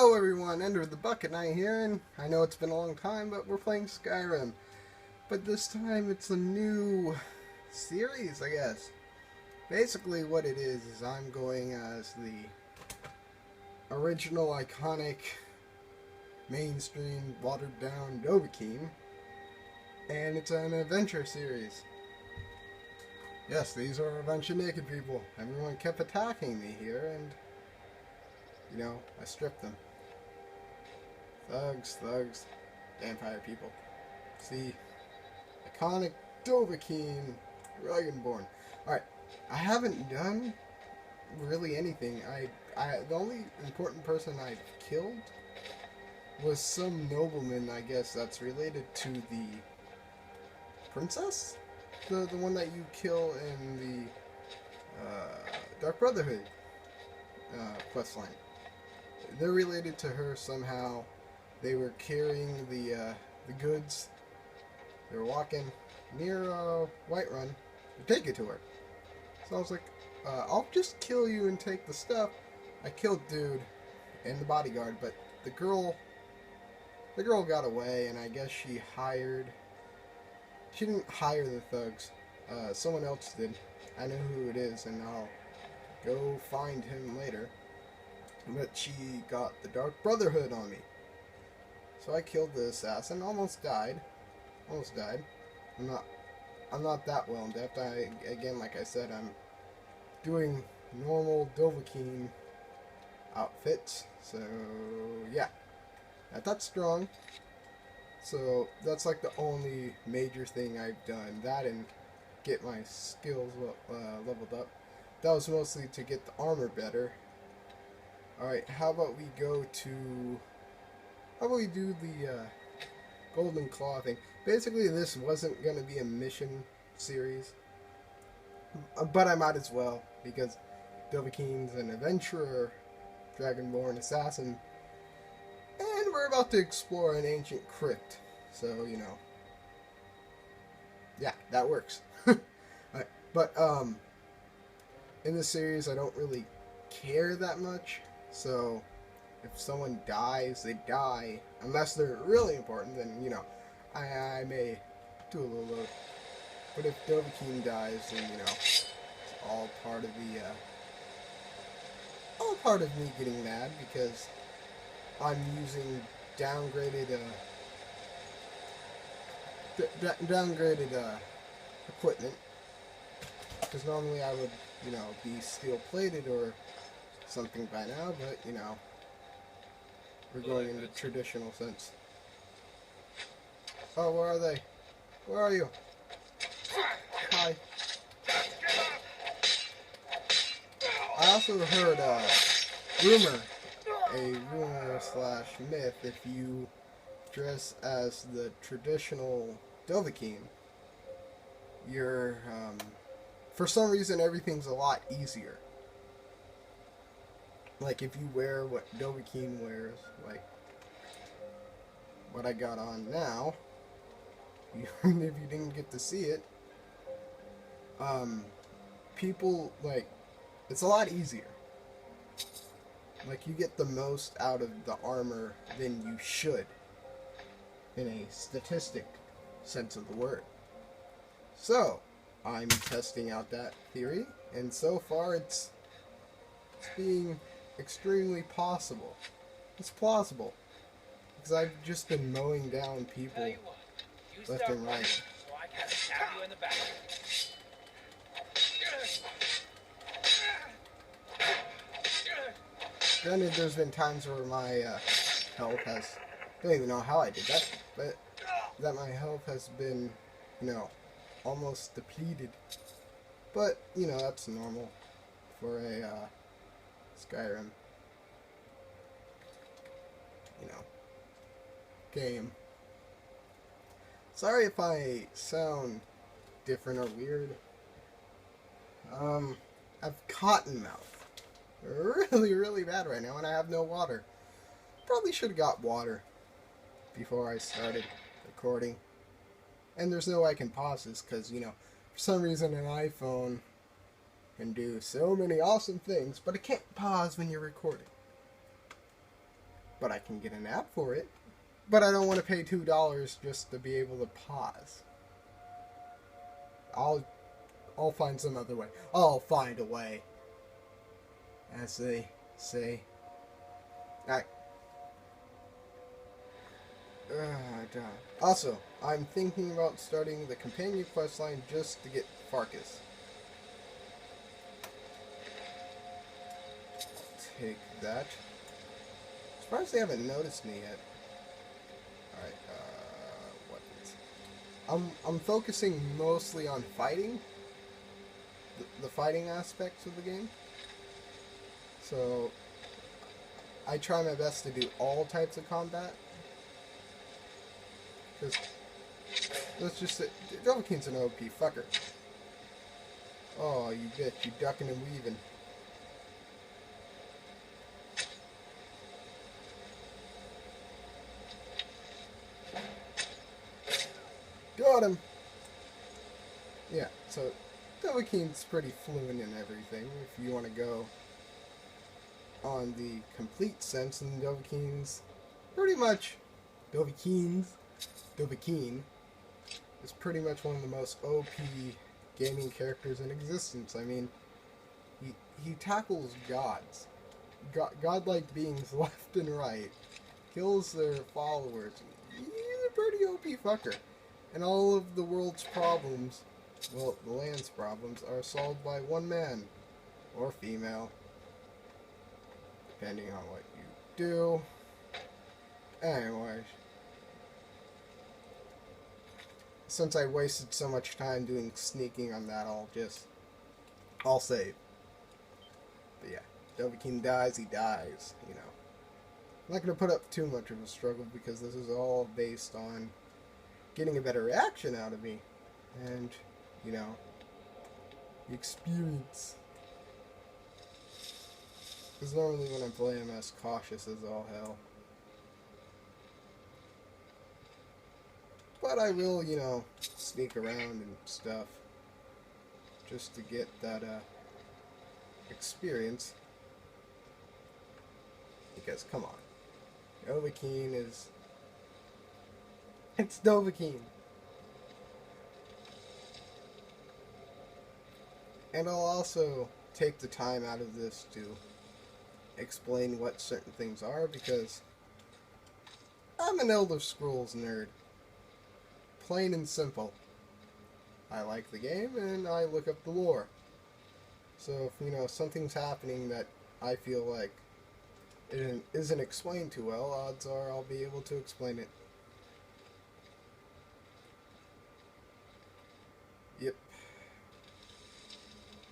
Hello everyone, Ender the Bucket Knight here, and I know it's been a long time, but we're playing Skyrim. But this time it's a new series, I guess. Basically what it is I'm going as the original, iconic, mainstream, watered down Dovahkiin, and it's an adventure series. Yes, these are a bunch of naked people. Everyone kept attacking me here, and you know, I stripped them. Thugs, vampire people. See, iconic Dovahkiin, Dragonborn. Alright, I haven't done really anything. The only important person I've killed was some nobleman, I guess, that's related to the princess? The one that you kill in the Dark Brotherhood questline. They're related to her somehow. They were carrying the goods. They were walking near Whiterun to take it to her. So I was like, I'll just kill you and take the stuff. I killed dude and the bodyguard, but the girl got away, and I guess she didn't hire the thugs. Someone else did. I know who it is, and I'll go find him later. But she got the Dark Brotherhood on me. So I killed the assassin, almost died. I'm not that well in depth. Again, like I said, I'm doing normal Dovahkiin outfits. So yeah, that's strong. So that's like the only major thing I've done. That and get my skills leveled up. That was mostly to get the armor better. Alright, how about we do the Golden Claw thing. Basically, this wasn't going to be a mission series, but I might as well, because Dovahkiin's an adventurer, Dragonborn assassin, and we're about to explore an ancient crypt, so, you know, yeah, that works. Alright, but, in this series, I don't really care that much. So, if someone dies, they die. Unless they're really important, then, you know, I may do a little load. But if Dovahkiin dies, then, you know, it's all part of me getting mad, because I'm using downgraded equipment. Because normally I would, you know, be steel-plated or something by now, but, you know, we're going in the traditional sense. Oh, where are they? Where are you? Hi. I also heard a rumor / myth, if you dress as the traditional Dovahkiin, you're, for some reason everything's a lot easier. Like, if you wear what Dovahkiin wears, like what I got on now, even if you didn't get to see it, people, like, it's a lot easier. Like, you get the most out of the armor than you should, in a statistic sense of the word. So, I'm testing out that theory, and so far it's being extremely possible. It's plausible. Because I've just been mowing down people left and right. So I can stab you in the back. Granted, there's been times where my health has... I don't even know how I did that, but that my health has been, you know, almost depleted. But, you know, that's normal for a Skyrim, you know, game. Sorry if I sound different or weird. I've cotton mouth. Really bad right now, and I have no water. Probably should have got water before I started recording. And there's no way I can pause this, because, you know, for some reason an iPhone can do so many awesome things, but it can't pause when you're recording. but I can get an app for it. But I don't want to pay $2 just to be able to pause. I'll find some other way. I'll find a way, as they say. Alright. Also, I'm thinking about starting the companion quest line just to get Farkas. I'll take that. Surprised they haven't noticed me yet. Alright, weapons. I'm focusing mostly on fighting. The fighting aspects of the game. So, I try my best to do all types of combat. Because, let's just say, Dovahkiin's an OP fucker. Oh, you bitch, you ducking and weaving. Got him! Yeah, so Dovahkiin's pretty fluent in everything. If you want to go on the complete sense, then Dovahkiin's pretty much Dovahkiin is pretty much one of the most OP gaming characters in existence. I mean, he tackles gods, godlike beings left and right, kills their followers. He's a pretty OP fucker. And all of the world's problems, well, the land's problems, are solved by one man. Or female. Depending on what you do. Anyways. Since I wasted so much time doing sneaking on that, I'll save. But yeah, Dovahkiin dies, he dies, you know. I'm not going to put up too much of a struggle because this is all based on getting a better reaction out of me. And, you know, the experience. Because normally when I play, I'm as cautious as all hell. But I will, you know, sneak around and stuff. Just to get that, experience. Because, come on. Dovahkiin is... It's Dovahkiin. And I'll also take the time out of this to explain what certain things are, because I'm an Elder Scrolls nerd. Plain and simple. I like the game and I look up the lore. So if, you know, something's happening that I feel like it isn't explained too well, odds are I'll be able to explain it. Yep.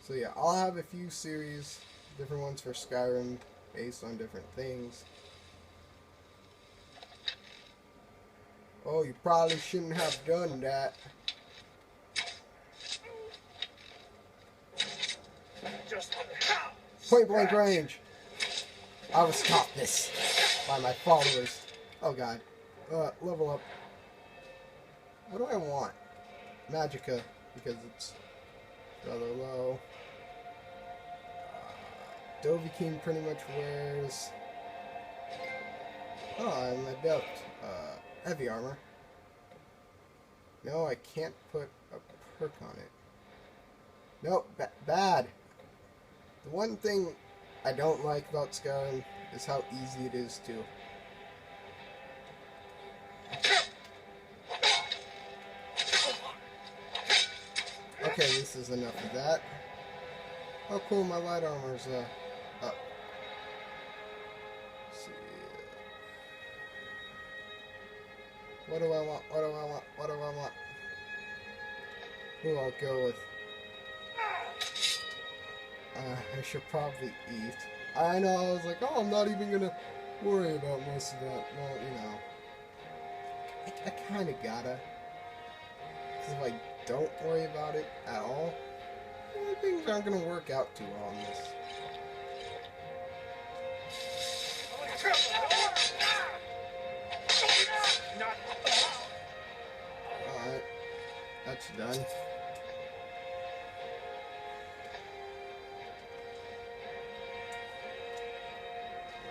So yeah, I'll have a few series, different ones for Skyrim, based on different things. Oh, you probably shouldn't have done that. Point blank range. I was taught this by my followers. Oh god. Level up. What do I want? Magicka, because it's rather low. Dovahkiin pretty much wears... Oh, I'm adept. Heavy armor. No, I can't put a perk on it. Nope, bad. The one thing I don't like about Skyrim is how easy it is to... Okay, this is enough of that. Oh cool, my light armor's up. Let's see. What do I want? What do I want? What do I want? Ooh, I'll go with... I should probably eat. I know, I was like, oh, I'm not even gonna worry about most of that. Well, you know. I kinda gotta. Because if I don't worry about it at all, things aren't gonna work out too well on this. Alright. That's done.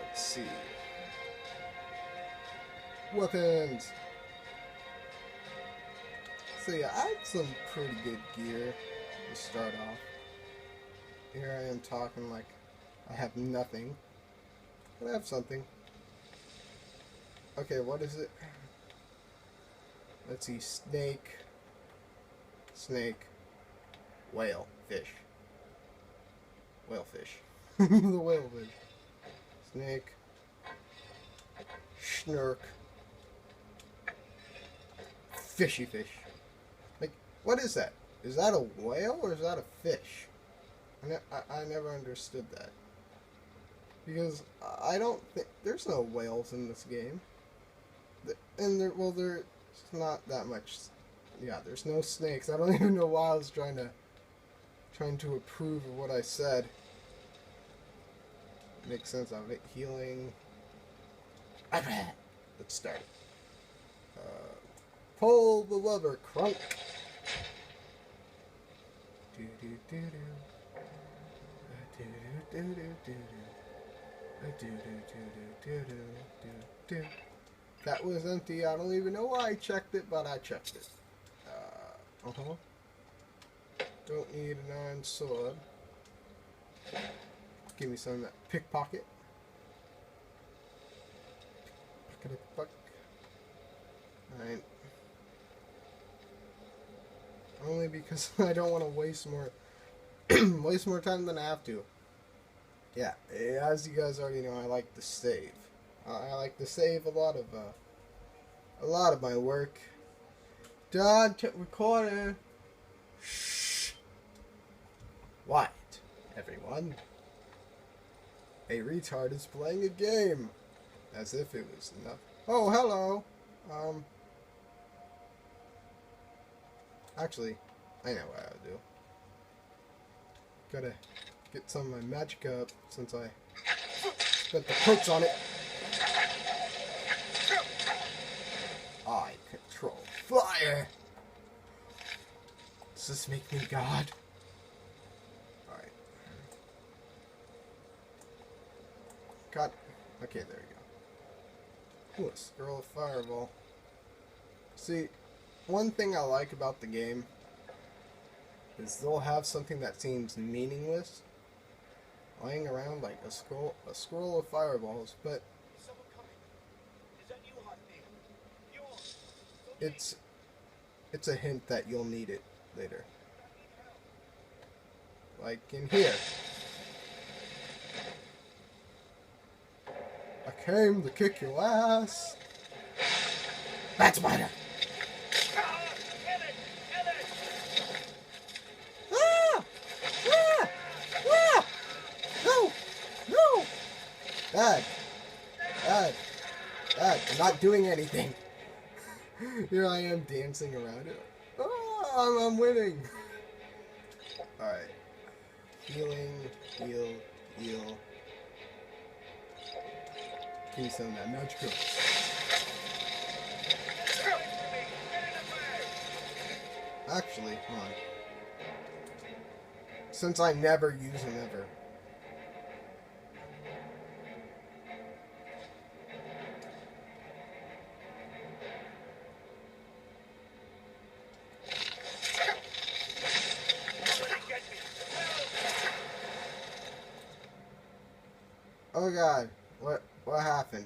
Let's see. weapons. So yeah, I had some pretty good gear to start off. Here I am talking like I have nothing, but I have something. Okay, what is it? Let's see, snake, whale, fish. Whalefish. The whalefish. Snake. Schnurk. Fishy fish. Like, what is that? Is that a whale or is that a fish? I never understood that. Because I don't think... There's no whales in this game. And there's not that much... Yeah, there's no snakes. I don't even know why I was trying to approve of what I said. Makes sense of it. Healing. Let's start. Pull the lever, Crunk. That was empty. I don't even know why I checked it, but I checked it. Don't need an iron sword. Give me some of that pickpocket. Pickety-puck. Alright. Only because I don't want to waste more time than I have to. Yeah, as you guys already know, I like to save. I like to save a lot of my work. Done recording. Shh. What, everyone? A retard is playing a game. As if it was enough. Oh, hello. Actually, I know what I'll do. Gotta get some of my magic up since I spent the points on it. I control fire. Does this make me God? Alright. God. Okay, there we go. Ooh, a scroll of fireball. See, one thing I like about the game is they'll have something that seems meaningless lying around like a scroll of fireballs, but it's a hint that you'll need it later. Like in here. I came to kick your ass. That's better. Dad, I'm not doing anything. Here I am dancing around it. Oh, I'm winning. Alright. Healing, heal. Give me some of that magic. Actually, hold on. Since I never use them ever. Oh god, what happened?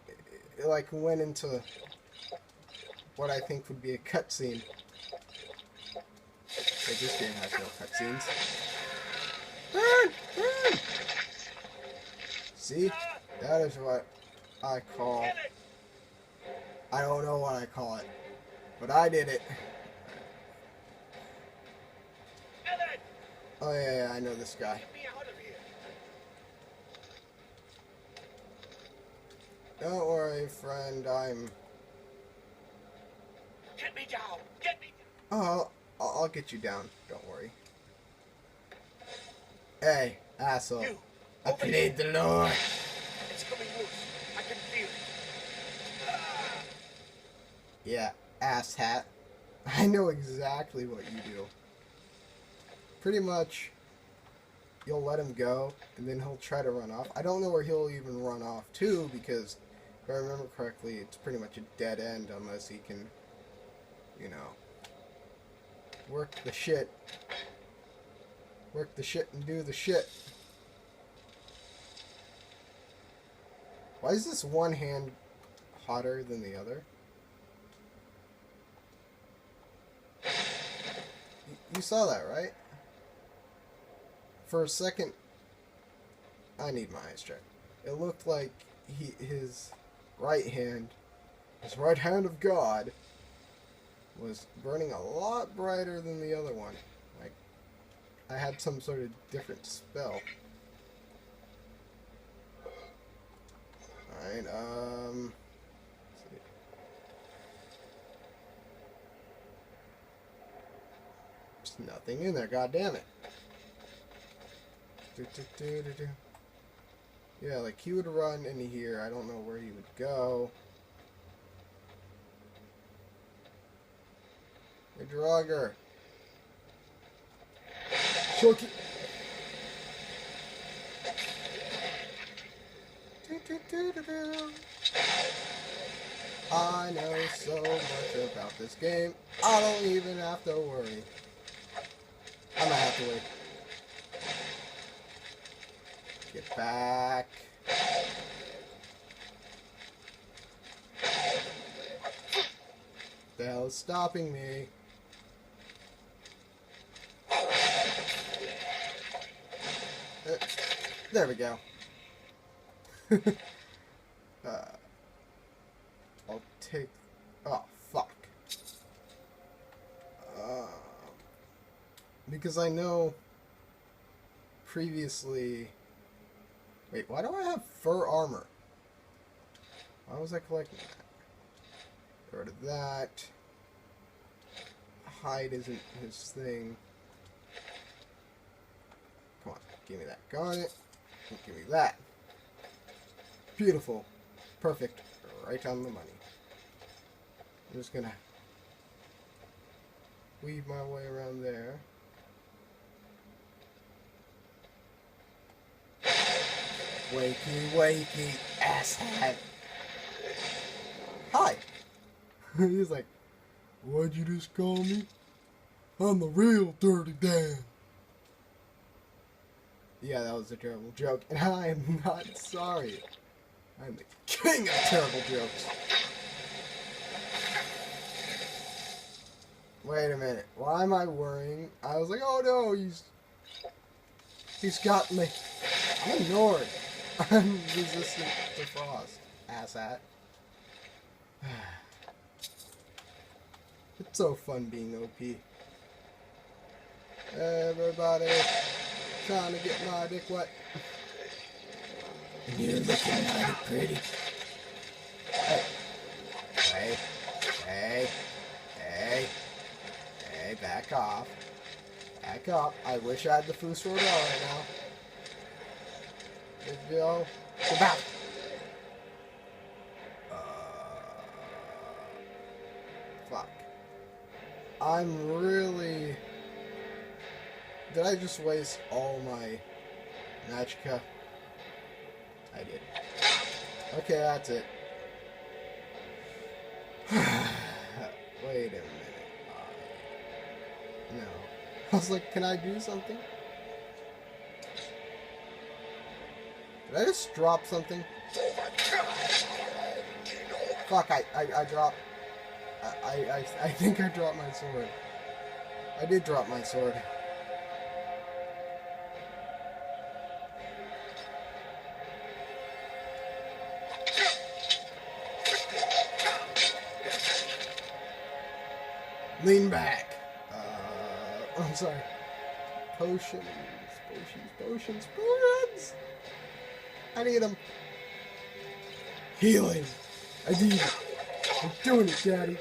It like went into what I think would be a cutscene. But this game has no cutscenes. Burn! See? That is what I call... I don't know what I call it. But I did it. Oh yeah, I know this guy. Don't worry, friend, Get me down! Get me down! Oh, I'll get you down. Don't worry. Hey, asshole. You, I played the Lord. It's coming loose. I can feel it. Yeah, asshat. I know exactly what you do. Pretty much, you'll let him go, and then he'll try to run off. I don't know where he'll even run off to, because If I remember correctly, it's pretty much a dead end unless he can, you know, work the shit. Work the shit and do the shit. Why is this one hand hotter than the other? You saw that, right? For a second, I need my eyes checked. It looked like his right hand of God, was burning a lot brighter than the other one. Like, I had some sort of different spell. Alright, let's see. There's nothing in there, god damn it. Yeah, like he would run in here. I don't know where he would go. Hey, Draugr. Chucky. I know so much about this game. I don't even have to worry. I'm gonna have to wait. Get back. The hell is stopping me? There we go. I'll take... Oh, fuck. Because I know previously... Wait, why do I have fur armor? Why was I collecting that? Get rid of that. Hide isn't his thing. Come on, give me that garnet. Give me that. Beautiful. Perfect. Right on the money. I'm just gonna weave my way around there. Wakey, wakey, asshat. Hi. He's like, what'd you just call me? I'm the real Dirty Dan. Yeah, that was a terrible joke, and I am not sorry. I'm the king of terrible jokes. Wait a minute. Why am I worrying? I was like, oh no, he's got me. I'm a Nord. I'm resistant to frost. Asshat. It's so fun being OP. Everybody trying to get my dick wet. You're looking mighty pretty. Hey. Hey. Hey. Hey. Hey, back off. Back up. I wish I had the Foo Sword right now. Good deal. Get back. Fuck. I'm really... Did I just waste all my magicka? I did. Okay, that's it. Wait a minute. No. I was like, can I do something? Did I just drop something? Fuck, I dropped... I think I dropped my sword. I did drop my sword. Lean back. I'm sorry. Potions. I need them. Healing. I need it. I'm doing it, Daddy.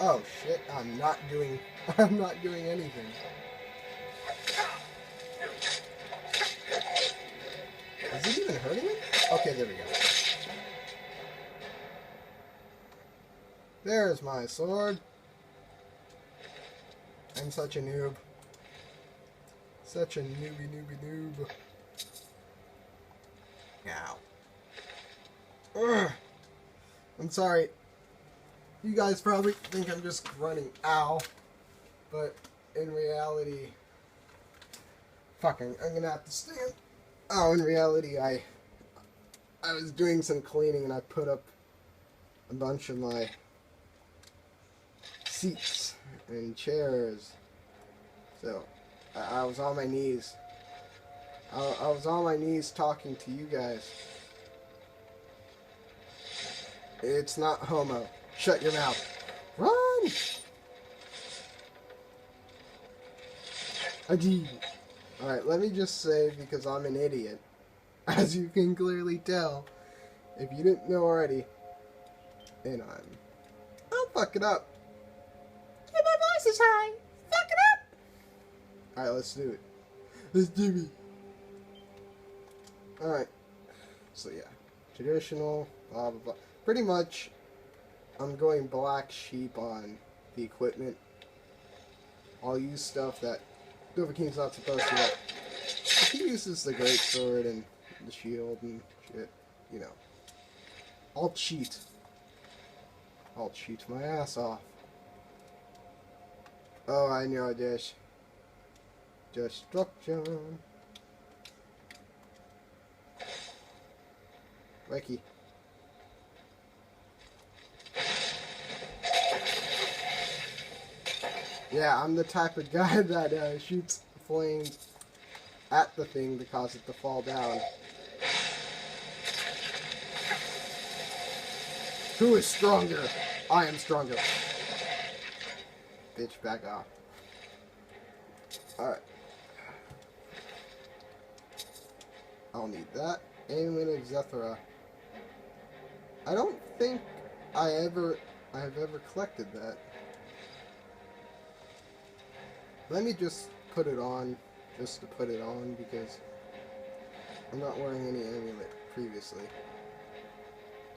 Oh shit! I'm not doing anything. Is it even hurting him? Okay, there we go. There's my sword. I'm such a noob. Such a noob. Now. Ugh. I'm sorry. You guys probably think I'm just grunting, ow. But in reality, fucking, I'm gonna have to stand. Oh, in reality, I was doing some cleaning and I put up a bunch of my seats and chairs. So, I was on my knees. I was on my knees talking to you guys. It's not homo. Shut your mouth. Run! Ajee. Alright, let me just say, because I'm an idiot, as you can clearly tell, if you didn't know already, and I'll fuck it up. And my voice is high. Fuck it up! Alright, let's do it. Let's do it. Alright. So yeah. Traditional, blah blah blah. Pretty much, I'm going black sheep on the equipment. I'll use stuff that Dovahkiin's not supposed to. Like, he uses the great sword and the shield and shit, you know. I'll cheat. I'll cheat my ass off. Oh, I know this. Destruction. Wakey. Yeah, I'm the type of guy that shoots flames at the thing to cause it to fall down. Who is stronger? I am stronger. Bitch, back off. Alright. I'll need that. Amulet of Zethra. I don't think I have ever collected that. Let me just put it on, just to put it on, because I'm not wearing any amulet previously.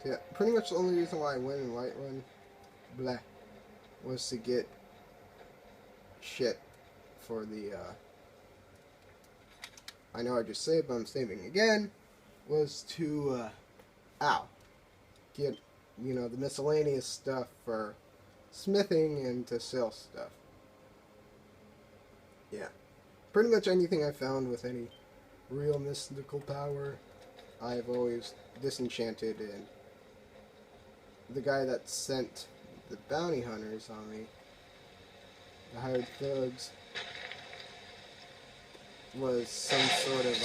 So yeah, pretty much the only reason why I went in Whiterun, blah, was to get shit for the, I know I just saved, but I'm saving again, was to, get, you know, the miscellaneous stuff for smithing and to sell stuff. Yeah. Pretty much anything I found with any real mystical power, I've always disenchanted, and the guy that sent the bounty hunters on me, the hired thugs, was some sort of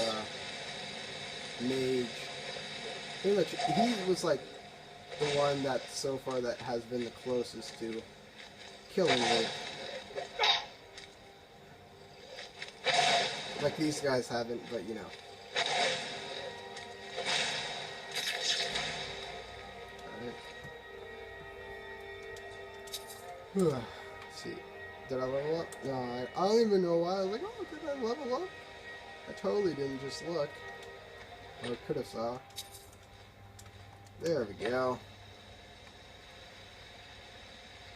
a mage. Pretty much, he was like the one that so far that has been the closest to killing me. Like these guys haven't, but you know. Alright. Let's see. Did I level up? No, I don't even know why. I was like, oh, did I level up? I totally didn't just look. Or could have saw. There we go.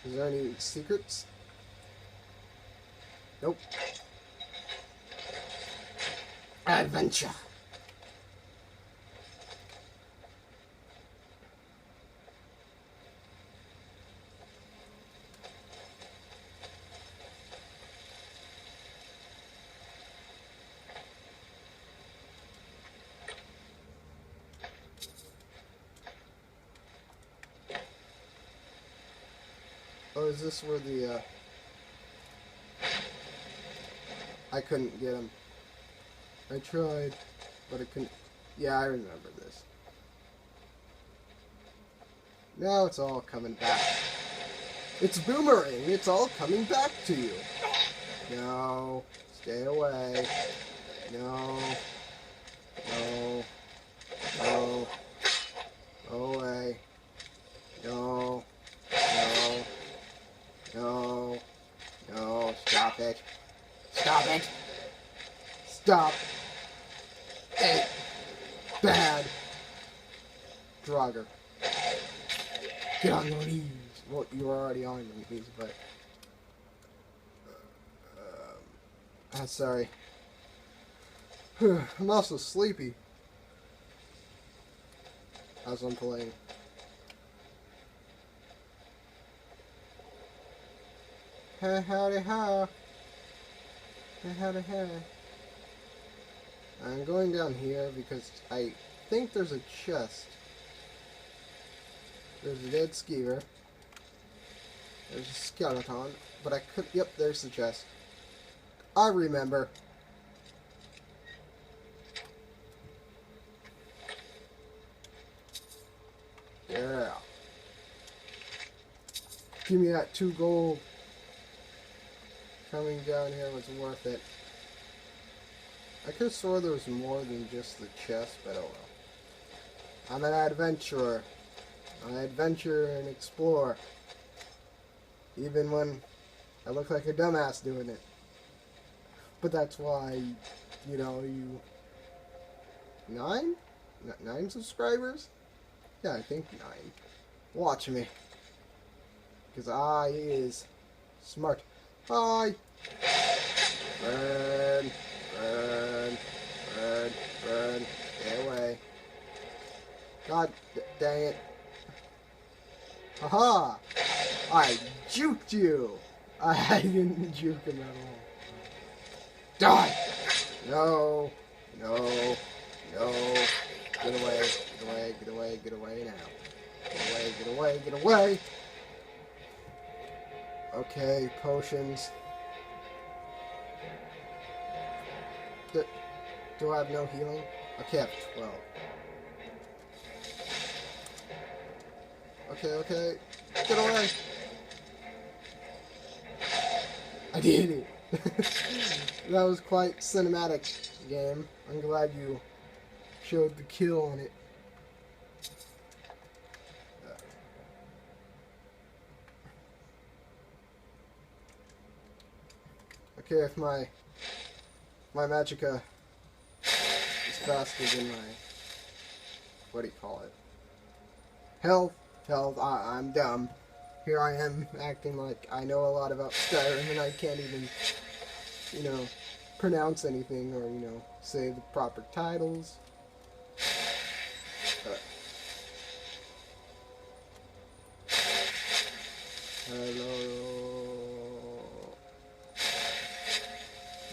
Is there any secrets? Nope. Adventure. Oh, is this where the, I couldn't get him. I tried, but I couldn't. Yeah, I remember this. Now it's all coming back. It's boomerang. It's all coming back to you. No. Stay away. No. No. No. Go away. No. No. No. No. Stop it. Stop it. Stop. Hey. Bad. Draugr. Get on your knees. Well, you were already on your knees, but... I'm sorry. I'm also sleepy. as I'm playing. Hey, howdy, how. Hey, howdy, hey. I'm going down here because I think there's a chest. There's a dead skeever. There's a skeleton. But I could... Yep, there's the chest. I remember. Yeah. Give me that 2 gold. Coming down here was worth it. I could have swore there was more than just the chest, but oh well. I'm an adventurer. I adventure and explore. Even when I look like a dumbass doing it. But that's why, you know, you... 9? 9 subscribers? Yeah, I think 9. Watch me. Because I is smart. Hi! Burn! Burn! Burn! Burn! Stay away. God dang it. Haha! I juked you! I didn't juke him at all. Die! No! No! No! Get away! Get away! Get away! Get away now! Get away! Get away! Get away! Okay, potions. Do I have no healing? Okay, I have 12. Okay, okay. Get away! I did it! That was quite cinematic, game. I'm glad you showed the kill on it. Okay, if my magicka is faster than my, what do you call it? Health, I'm dumb. Here I am acting like I know a lot about Skyrim and I can't even, you know, pronounce anything or, you know, say the proper titles. Hello.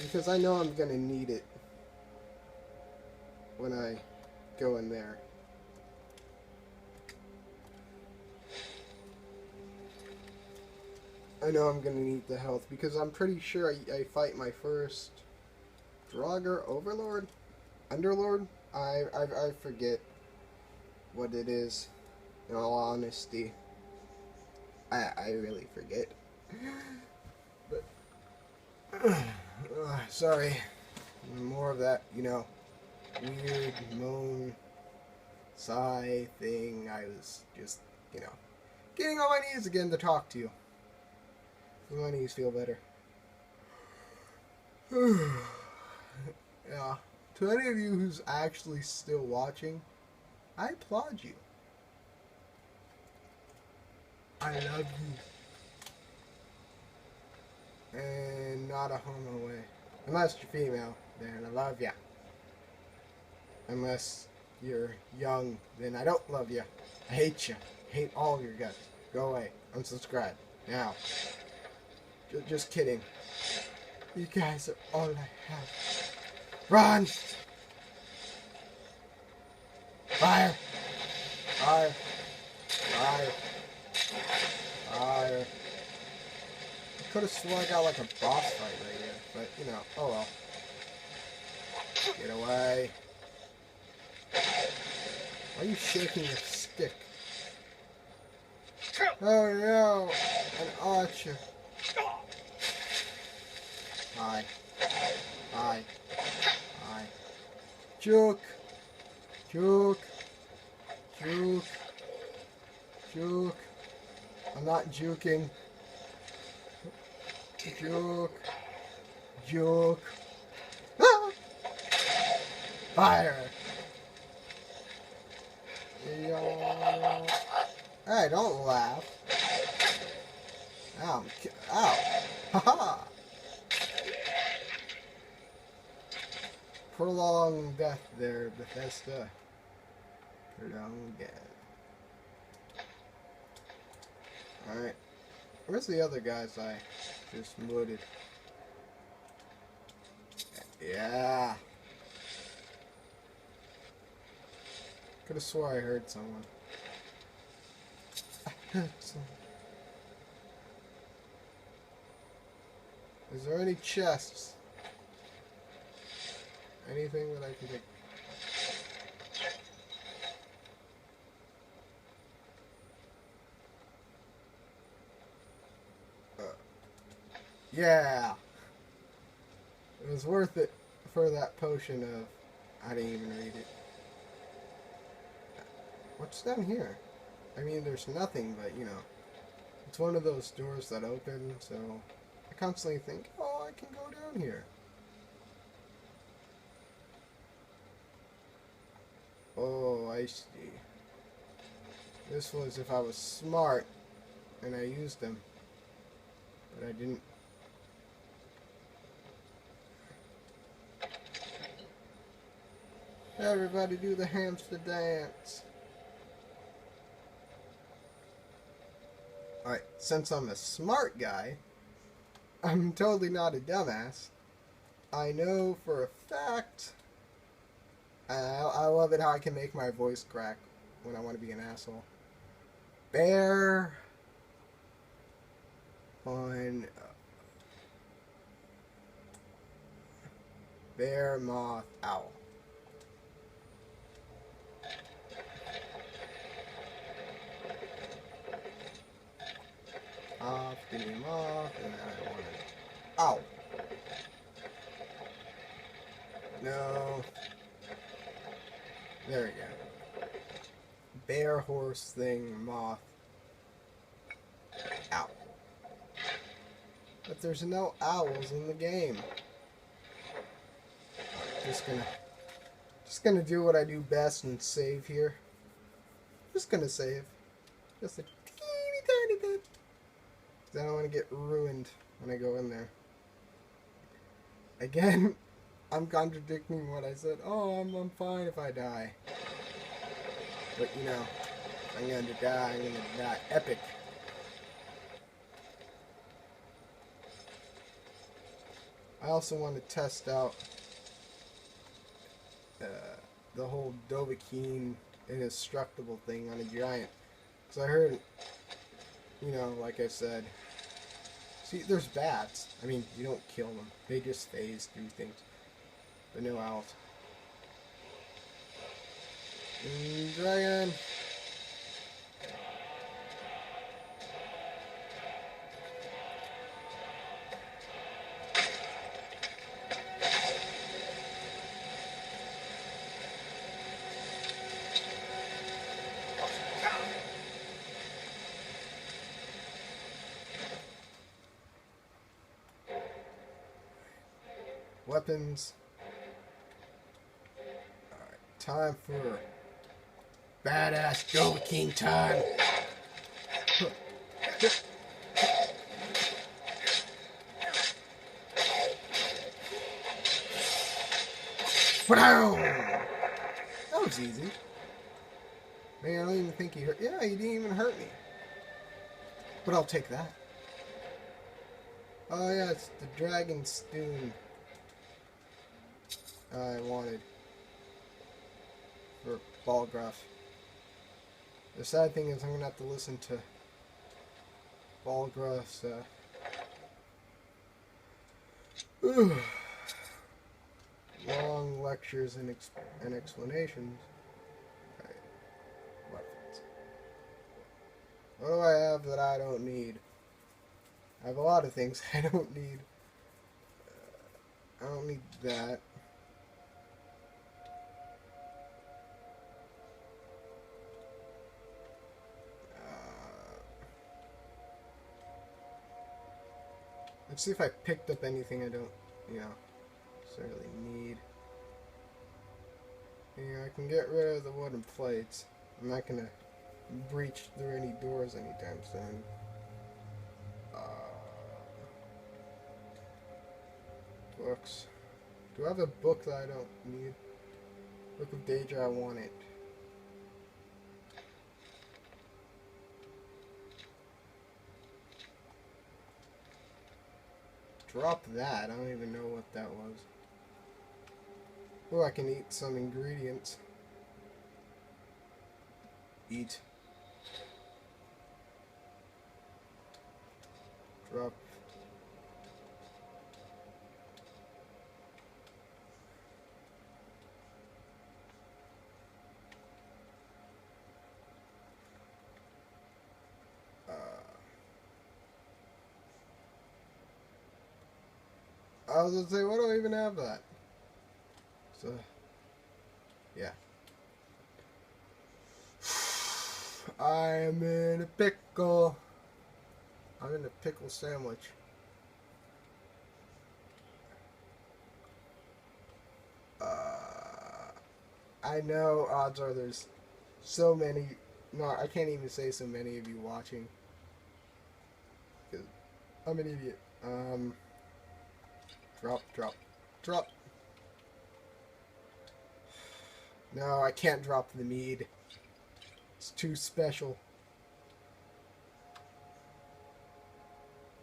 Because I know I'm gonna need it when I go in there. I know I'm gonna need the health because I'm pretty sure I fight my first Draugr Overlord? Underlord? I forget what it is, in all honesty. I really forget. But sorry. More of that, you know, weird moan sigh thing. I was just, you know, getting on my knees again to talk to you. My knees feel better. Yeah. To any of you who's actually still watching, I applaud you. I love you. And not a homo way. Unless you're female, then I love ya. Unless you're young, then I don't love ya. I hate ya. I hate all of your guts. Go away. Unsubscribe. Now. Just kidding. You guys are all I have. Run! Fire! Fire! Fire! Fire! I could have sworn I got like a boss fight right here, but you know, oh well. Get away. Why are you shaking your stick? Oh no! An archer. Hi. Hi. Hi. Juke. Juke. Juke. Juke. I'm not juking. Juke. Juke. Ah! Fire. Yo. Hey, don't laugh. Ow. Ow. Haha. Prolonged death there, Bethesda. Turn down again. Alright. Where's the other guys I just looted? Yeah. Could have swore I heard someone. Is there any chests? Anything that I can take? Yeah! It was worth it for that potion of... I didn't even read it. What's down here? I mean, there's nothing, but, you know. It's one of those doors that open, so... I constantly think, oh, I can go down here. Oh, I see. This was if I was smart, and I used them. But I didn't. Everybody do the hamster dance. Alright, since I'm a smart guy, I'm totally not a dumbass. I know for a fact, I love it how I can make my voice crack when I want to be an asshole. Bear on bear, moth, owl. Off, give him off, and then I want to... Ow! No. There we go. Bear, horse, thing, moth. Ow. But there's no owls in the game. Just gonna do what I do best and save here. Just gonna save. Just a teeny tiny bit. Because I don't want to get ruined when I go in there. Again, I'm contradicting what I said. Oh, I'm fine if I die. But you know, I'm gonna die epic. I also want to test out the whole Dovahkiin indestructible thing on a giant. Because I heard, you know, like I said, see, there's bats. I mean, you don't kill them. They just phase through things. But no owls. Dragon! Weapons. Alright, time for badass Dovahkiin time. That was easy. Man, I don't even think he hurt. Yeah, he didn't even hurt me. But I'll take that. Oh yeah, it's the Dragon Stone I wanted for Balgruuf. The sad thing is I'm going to have to listen to Balgruuf's long lectures and explanations. Right. Weapons. What do I have that I don't need? I have a lot of things I don't need. I don't need that. Let's see if I picked up anything I don't, you know, necessarily need. Yeah, I can get rid of the wooden plates. I'm not gonna breach through any doors anytime soon. Books. Do I have a book that I don't need? Book of Daedra, I want it. drop that. I don't even know what that was. Oh, I can eat some ingredients. Eat. Drop. I was gonna say, why do I even have that? So, yeah. I'm in a pickle. I'm in a pickle sandwich. I know odds are there's so many. No, I can't even say so many of you watching. 'Cause I'm an idiot. Drop, drop, drop. No, I can't drop the mead. It's too special.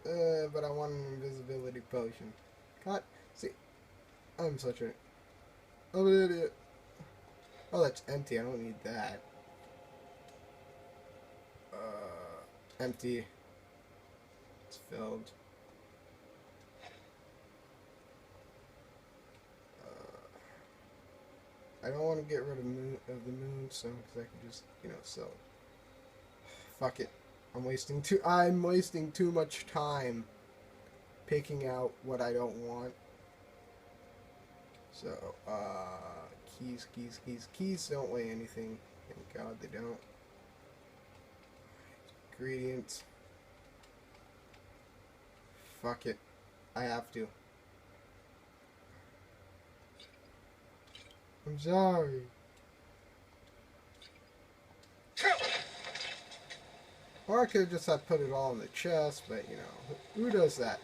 But I want an invisibility potion. God, see, I'm such a... I'm an idiot. Oh, that's empty. I don't need that. Empty. It's filled. I don't want to get rid of the moonstone because I can just, sell it. Fuck it. I'm wasting too much time picking out what I don't want. So, keys don't weigh anything. Thank God they don't. Ingredients. Fuck it. I have to. I'm sorry. Or I could have just put it all in the chest, but who does that?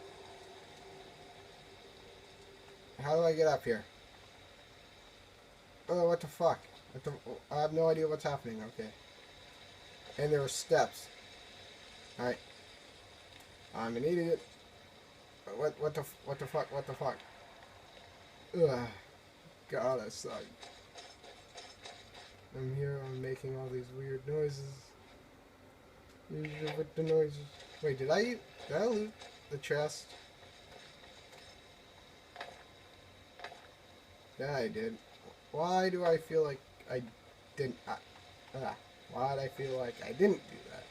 How do I get up here? Oh, what the fuck? I have no idea what's happening. Okay. And there are steps. Alright. I'm an idiot. What the fuck? What the fuck? Ugh. God, I suck. I'm here, I'm making all these weird noises. With the noises. Wait, did I loot the chest? Yeah, I did. Why do I feel like I didn't? Why did I feel like I didn't do that?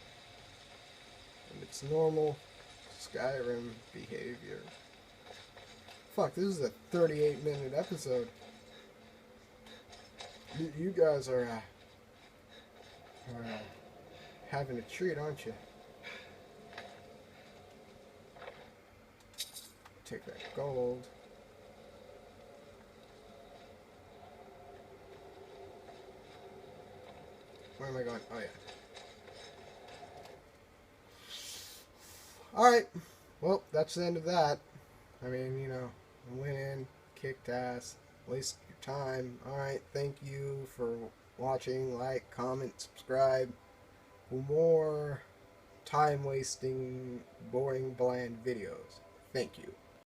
And it's normal Skyrim behavior. Fuck, this is a 38-minute episode. You guys are having a treat, aren't you? Take that gold. Where am I going? Oh, yeah. Alright. Well, that's the end of that. I mean, I went in, kicked ass, wasted your time. Alright, thank you for watching. Like, comment, subscribe for more time-wasting, boring, bland videos. Thank you.